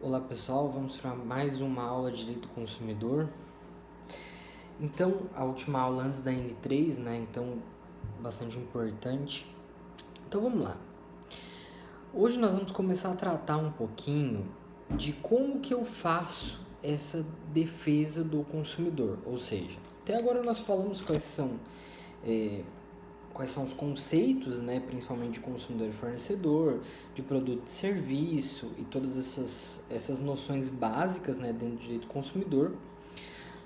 Olá pessoal, vamos para mais uma aula de Direito do Consumidor. Então, a última aula antes da N3, né? Então, bastante importante. Então, vamos lá. Hoje nós vamos começar a tratar um pouquinho de como que eu faço essa defesa do consumidor. Ou seja, até agora nós falamos quais são os conceitos, né, principalmente de consumidor e fornecedor, de produto e serviço e todas essas noções básicas, né, dentro do direito do consumidor.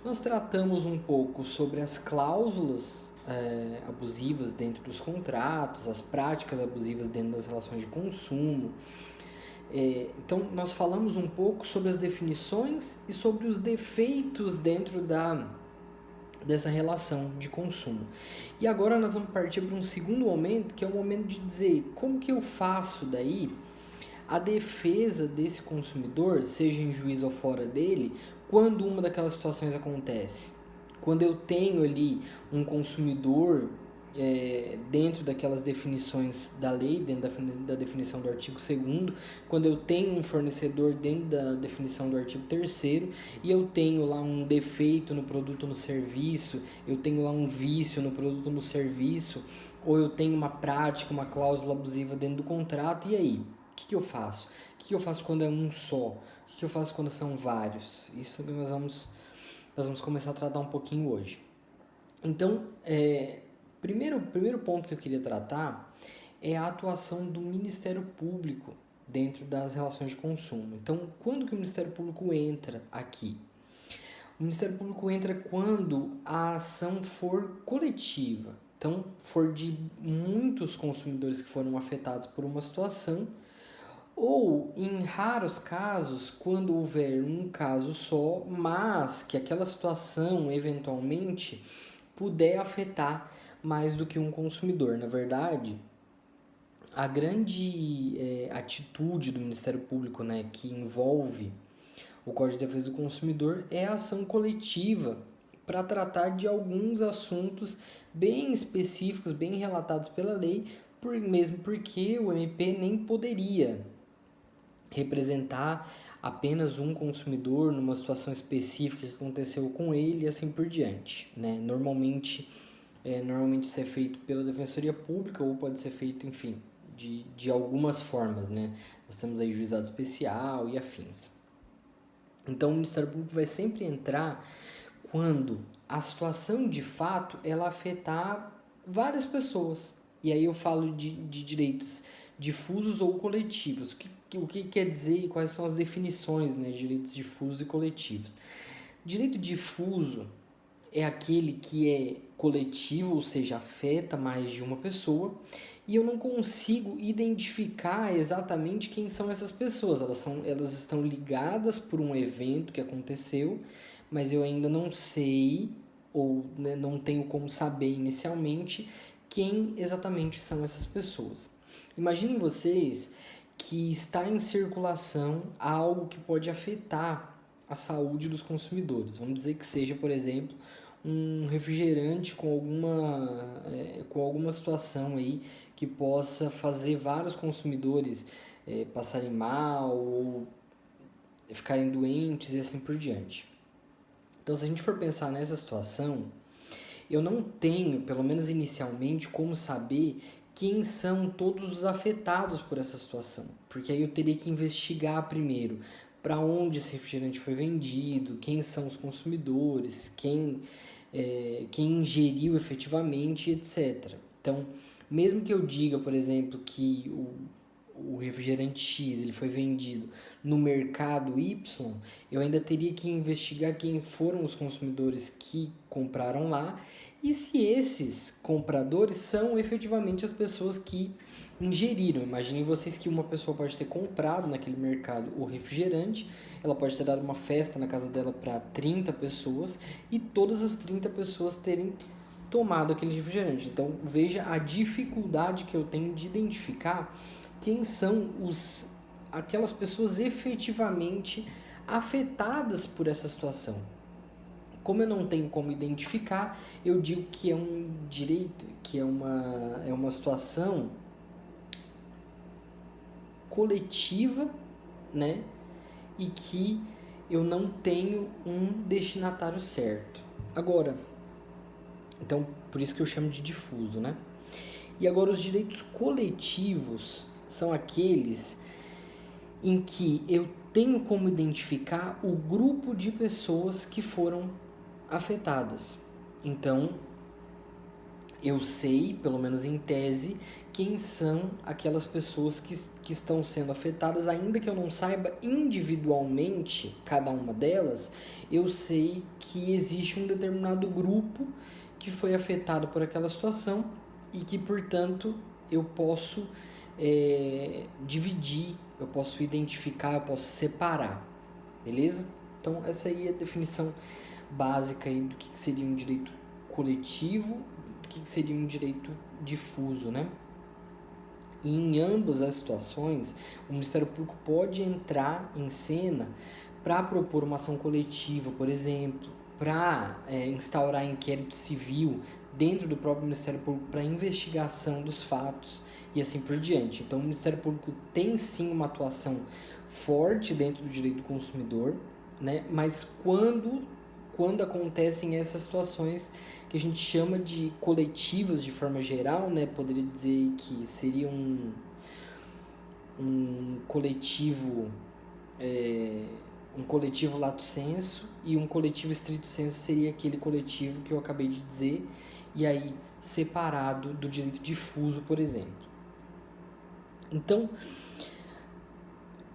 Nós tratamos um pouco sobre as cláusulas abusivas dentro dos contratos, as práticas abusivas dentro das relações de consumo. Então, nós falamos um pouco sobre as definições e sobre os defeitos dentro dessa relação de consumo. E agora nós vamos partir para um segundo momento, que é o momento de dizer como que eu faço daí a defesa desse consumidor, seja em juízo ou fora dele, quando uma daquelas situações acontece. Quando eu tenho ali um consumidor dentro daquelas definições da lei, dentro da definição do artigo 2º, quando eu tenho um fornecedor dentro da definição do artigo 3º, e eu tenho lá um defeito no produto ou no serviço, eu tenho lá um vício no produto ou no serviço, ou eu tenho uma prática, uma cláusula abusiva dentro do contrato, e aí? O que eu faço? O que eu faço quando é um só? O que eu faço quando são vários? Isso que nós vamos começar a tratar um pouquinho hoje. Então, primeiro ponto que eu queria tratar é a atuação do Ministério Público dentro das relações de consumo. Então, quando que o Ministério Público entra aqui? O Ministério Público entra quando a ação for coletiva. Então, for de muitos consumidores que foram afetados por uma situação, ou, em raros casos, quando houver um caso só, mas que aquela situação, eventualmente, puder afetar mais do que um consumidor. Na verdade, a grande atitude do Ministério Público, né, que envolve o Código de Defesa do Consumidor é a ação coletiva para tratar de alguns assuntos bem específicos, bem relatados pela lei, mesmo porque o MP nem poderia representar apenas um consumidor numa situação específica que aconteceu com ele e assim por diante, né? Normalmente isso é feito pela Defensoria Pública ou pode ser feito, enfim, de algumas formas, né? Nós temos aí juizado especial e afins. Então, o Ministério Público vai sempre entrar quando a situação de fato ela afetar várias pessoas. E aí eu falo de direitos difusos ou coletivos. O que quer dizer e quais são as definições, né, de direitos difusos e coletivos? Direito difuso é aquele que é coletivo, ou seja, afeta mais de uma pessoa, e eu não consigo identificar exatamente quem são essas pessoas. Elas estão ligadas por um evento que aconteceu, mas eu ainda não sei, ou né, não tenho como saber inicialmente quem exatamente são essas pessoas. Imaginem vocês que está em circulação algo que pode afetar a saúde dos consumidores. Vamos dizer que seja, por exemplo, um refrigerante com alguma situação aí que possa fazer vários consumidores passarem mal ou ficarem doentes e assim por diante. Então, se a gente for pensar nessa situação, eu não tenho, pelo menos inicialmente, como saber quem são todos os afetados por essa situação, porque aí eu teria que investigar primeiro para onde esse refrigerante foi vendido, quem são os consumidores, quem ingeriu efetivamente, etc. Então, mesmo que eu diga, por exemplo, que o refrigerante X ele foi vendido no mercado Y, eu ainda teria que investigar quem foram os consumidores que compraram lá e se esses compradores são efetivamente as pessoas que ingeriram. Imaginem vocês que uma pessoa pode ter comprado naquele mercado o refrigerante, ela pode ter dado uma festa na casa dela para 30 pessoas e todas as 30 pessoas terem tomado aquele refrigerante. Então veja a dificuldade que eu tenho de identificar quem são aquelas pessoas efetivamente afetadas por essa situação. Como eu não tenho como identificar, eu digo que é um direito, que é uma situação coletiva, né? e que eu não tenho um destinatário certo. Agora, então, por isso que eu chamo de difuso, né? E agora, os direitos coletivos são aqueles em que eu tenho como identificar o grupo de pessoas que foram afetadas. Então, eu sei, pelo menos em tese, quem são aquelas pessoas que estão sendo afetadas, ainda que eu não saiba individualmente cada uma delas, eu sei que existe um determinado grupo que foi afetado por aquela situação e que, portanto, eu posso dividir, eu posso identificar, eu posso separar, beleza? Então, essa aí é a definição básica aí do que seria um direito coletivo, do que seria um direito difuso, né? E em ambas as situações, o Ministério Público pode entrar em cena para propor uma ação coletiva, por exemplo, para instaurar inquérito civil dentro do próprio Ministério Público para investigação dos fatos e assim por diante. Então, o Ministério Público tem sim uma atuação forte dentro do direito do consumidor, né? Mas quando acontecem essas situações que a gente chama de coletivas de forma geral, né? Poderia dizer que seria um coletivo um coletivo lato sensu, e um coletivo estrito sensu seria aquele coletivo que eu acabei de dizer, e aí separado do direito difuso, por exemplo. Então,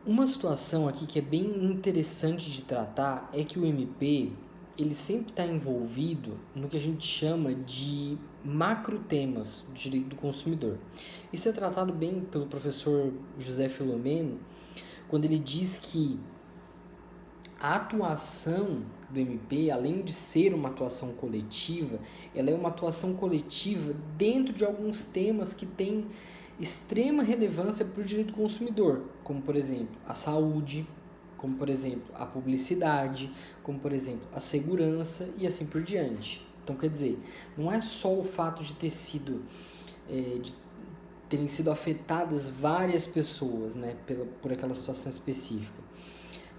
uma situação aqui que é bem interessante de tratar é que o MP ele sempre está envolvido no que a gente chama de macro temas do direito do consumidor. Isso é tratado bem pelo professor José Filomeno, quando ele diz que a atuação do MP, além de ser uma atuação coletiva, ela é uma atuação coletiva dentro de alguns temas que têm extrema relevância para o direito do consumidor, como, por exemplo, a saúde, como, por exemplo, a publicidade, como, por exemplo, a segurança e assim por diante. Então, quer dizer, não é só o fato de de terem sido afetadas várias pessoas, né, por aquela situação específica,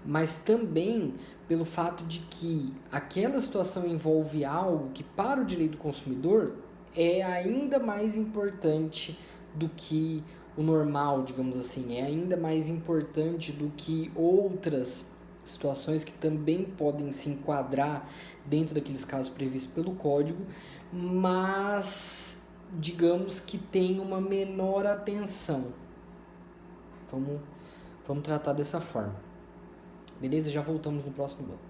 mas também pelo fato de que aquela situação envolve algo que, para o direito do consumidor, é ainda mais importante do que o normal, digamos assim, é ainda mais importante do que outras situações que também podem se enquadrar dentro daqueles casos previstos pelo Código, mas digamos que tem uma menor atenção. Vamos tratar dessa forma. Beleza? Já voltamos no próximo bloco.